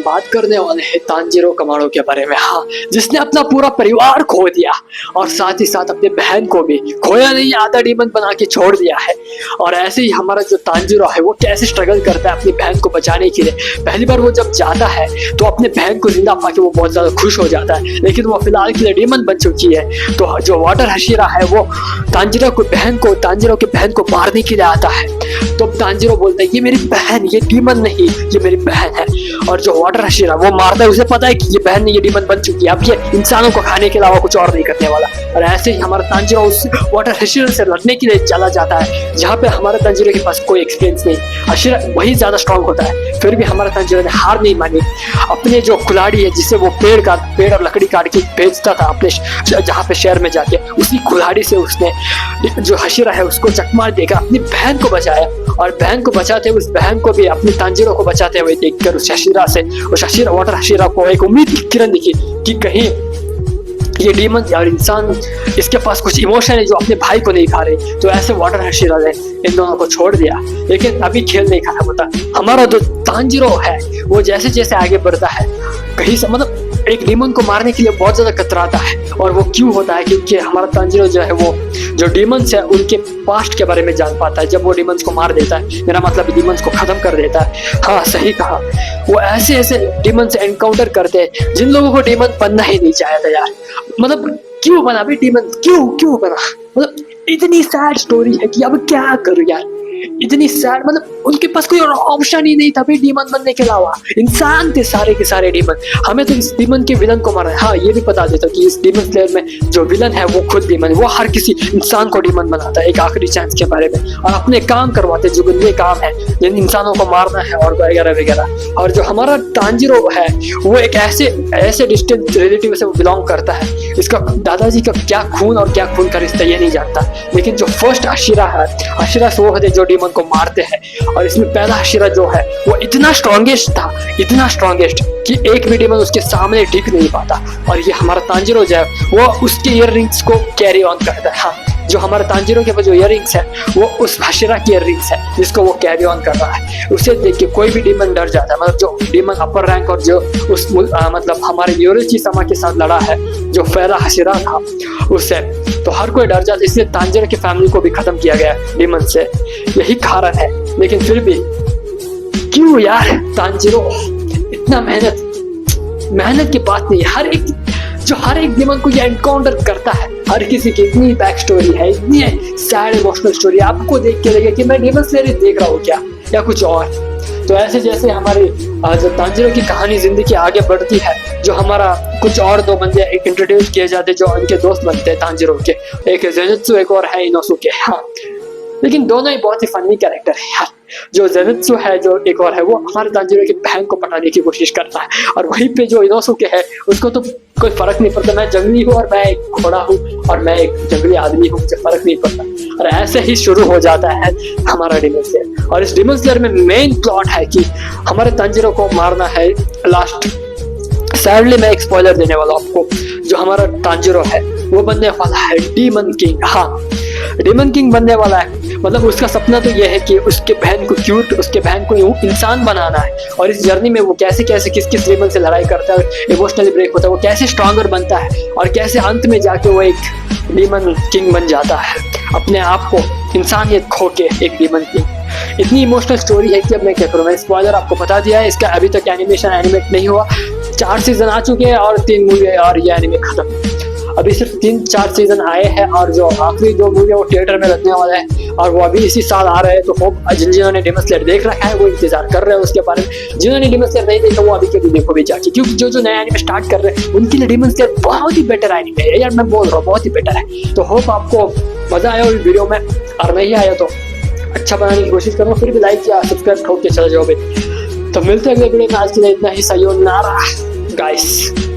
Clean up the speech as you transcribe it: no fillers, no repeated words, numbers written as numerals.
बात करने वाले हैं तांजीरो कमाड़ो के बारे में। हाँ, जिसने अपना पूरा परिवार खो दिया और साथ ही साथ अपने बहन को भी खोया नहीं, आधा डीमन बना के छोड़ दिया है। और ऐसे ही हमारा जो तांजीरो है वो कैसे स्ट्रगल करता है अपनी बहन को बचाने के लिए। पहली बार वो जब जाता है तो अपने बहन को जिंदा पाके वो बहुत ज्यादा खुश हो जाता है, लेकिन वो फिलहाल के लिए डीमन बन चुकी है। तो जो वाटर हशीरा है वो तांजीरो के बहन को मारने के लिए आता है। तो तांजीरो बोलता है ये मेरी बहन, ये डीमन नहीं, ये मेरी बहन है। और जो वाटर हशीरा वो मारता है, उसे पता है कि ये बहन नहीं, ये डीमन बन चुकी है, अब ये इंसानों को खाने के अलावा कुछ और नहीं करने वाला। और ऐसे ही हमारा तांजीरो उस वाटर हशीरा से लड़ने के लिए चला जाता है, जहाँ पे हमारे तांजीरो के पास कोई एक्सपीरियंस नहीं। हशीरा वही ज्यादा स्ट्रॉन्ग होता है, फिर भी हमारा तांजीरो ने हार नहीं मानी। अपने जो कुल्हाड़ी है जिससे वो पेड़ और लकड़ी काट के बेचता था अपने जहाँ पे शहर में जाके, उसी कुल्हाड़ी से उसने जो हशीरा है उसको चकमा देकर अपनी बहन को बचाया। और बहन को बचाते हुए, उस बहन को भी अपने तांजीरो को बचाते हुए देखकर उस हशीरा वाटर हशीरा को एक उम्मीद की किरण दिखी कि कहीं ये डीमन और इंसान, इसके पास कुछ इमोशन है जो अपने भाई को नहीं खा रहे। तो ऐसे वाटर हशीरा ने इन दोनों को छोड़ दिया, लेकिन अभी खेल नहीं खत्म होता। हमारा जो तांजीरो है वो जैसे जैसे आगे बढ़ता है, कहीं से मतलब एक डीमन को मारने के लिए बहुत ज्यादा कतराता है। और वो क्यों होता है? क्योंकि हमारा तांजीरो जो है वो जो डीमंस है उनके पास्ट के बारे में जान पाता है। जब वो डीमंस को मार देता है, मेरा मतलब डीमंस को खत्म कर देता है। हाँ, सही कहा, वो ऐसे ऐसे डीमन से एनकाउंटर करते हैं जिन लोगों को डीमन बनना ही नहीं चाहता था यार। मतलब क्यों बना भाई डीमन, क्यों बना? मतलब इतनी सैड स्टोरी है कि अब क्या करूं यार, इतनी सैड। मतलब उनके पास कोई और ऑप्शन ही नहीं था भाई डीमन बनने के अलावा। इंसान थे सारे के सारे डीमन। हमें तो इस डीमन के विलन को मारना है। हाँ, ये भी पता देता कि इस डीमन स्लेयर में जो विलन है वो खुद डीमन है। वो हर किसी इंसान को डीमन बनाता है एक आखिरी चांस के बारे में, और अपने काम करवाते जो गंदे काम है जिन इंसानों को मारना है और वगैरह वगैरह। और जो हमारा तांजीरो है वो एक ऐसे डिस्टेंट रिलेटिव से बिलोंग करता है। इसका दादाजी का क्या खून और क्या खून का रिश्ता ये नहीं जानता, लेकिन जो फर्स्ट हशीरा है, हशीरा से वो होते जो डीमन को मारते हैं। और इसमें पहला हशीरा जो है वो इतना स्ट्रॉन्गेस्ट था, इतना स्ट्रॉन्गेस्ट कि एक भी डीमन उसके सामने टिक नहीं पाता। और ये हमारा तांजीरो जो है वो उसके इयररिंग्स को कैरी ऑन करता है। हाँ, जो हमारे तांजीरो के पास जो इयररिंग्स है वो उस हशीरा की इयररिंग्स है जिसको वो कैरी ऑन कर रहा है। उसे देख के कोई भी डीमन डर जाता है। मतलब जो डीमन अपर रैंक और जो उस मतलब हमारे योरोची समा के साथ लड़ा है, जो पहला हशीरा था उससे, तो हर कोई डर जाता है। इसलिए तांजीरो की फैमिली को भी खत्म किया गया डीमन से, यही कारण है। लेकिन फिर भी क्यों यार तांजीरो इतना मेहनत की बात नहीं है। हर एक डीमन को ये एनकाउंटर करता है, हर किसी की इतनी बैक स्टोरी है, इतनी सैड इमोशनल स्टोरी, आपको देख के लगे कि मैं डीमन स्लेयर देख रहा हूँ क्या या कुछ और। तो ऐसे जैसे हमारी जो तांजीरो की कहानी जिंदगी आगे बढ़ती है, जो हमारा कुछ और दो बंदे इंट्रोड्यूस किए जाते जो उनके दोस्त बनते हैं तांजीरो के, एक ज़ेनित्सु, एक और है इनोसुके। हाँ, लेकिन दोनों ही बहुत ही फनी कैरेक्टर है यार। जो ज़ेनित्सु है, जो एक और है, वो हमारे तांजीरो की बहन को पटाने की कोशिश करता है। और वहीं पे जो इनोसुके है उसको तो कोई फर्क नहीं पड़ता, मैं जंगली हूँ और मैं एक घोड़ा हूँ और मैं एक जंगली आदमी हूँ, मुझे फर्क नहीं पड़ता। और ऐसे ही शुरू हो जाता है हमारा डीमन स्लेयर। और इस डीमन स्लेयर में मेन प्लॉट है कि हमारे तांजीरो को मारना है लास्ट। सैडली मैं एक स्पॉइलर देने वाला हूँ आपको, जो हमारा तांजीरो है वो बनने वाला है डीमन किंग। हाँ, डीमन किंग बनने वाला है। मतलब उसका सपना तो यह है कि उसके बहन को इंसान बनाना है। और इस जर्नी में वो कैसे किस डीमन से लड़ाई करता है, इमोशनली ब्रेक होता है, वो कैसे स्ट्रॉन्गर बनता है और कैसे अंत में जाके वो एक डीमन किंग बन जाता है, अपने आप को इंसानियत खो के एक डीमन किंग। इतनी इमोशनल स्टोरी है कि अब मैं क्या करूँ, मैं स्पॉइलर आपको बता दिया है। इसका अभी तक एनिमेट नहीं हुआ। 4 सीजन आ चुके हैं और 3 मूवी है और ये एनिमे खत्म। अभी सिर्फ 3-4 सीजन आए हैं और जो आखिरी 2 मूवी है वो थिएटर में लगने वाला है और वो अभी इसी साल आ रहे हैं। तो होप जिन्होंने डीमन स्लेयर देख रखा है वो इंतजार कर रहे हैं उसके बारे में। जिन्होंने डीमन स्लेयर नहीं देखा वो अभी के लिए देखो भी जाके, क्योंकि जो नया एनिमे स्टार्ट कर रहे हैं उनके लिए डीमन स्लेयर बहुत ही बेटर एनिमे है यार, मैं बोल रहा हूँ बहुत ही बेटर है। तो होप आपको मजा आया इस वीडियो में, और नहीं आया तो अच्छा बनाने की कोशिश करूँ। फिर भी लाइक या सब्सक्राइब ठोक के चले जाओ। तो मिलते हैं अगले वीडियो में। आज के लिए इतना ही। Sayonara guys.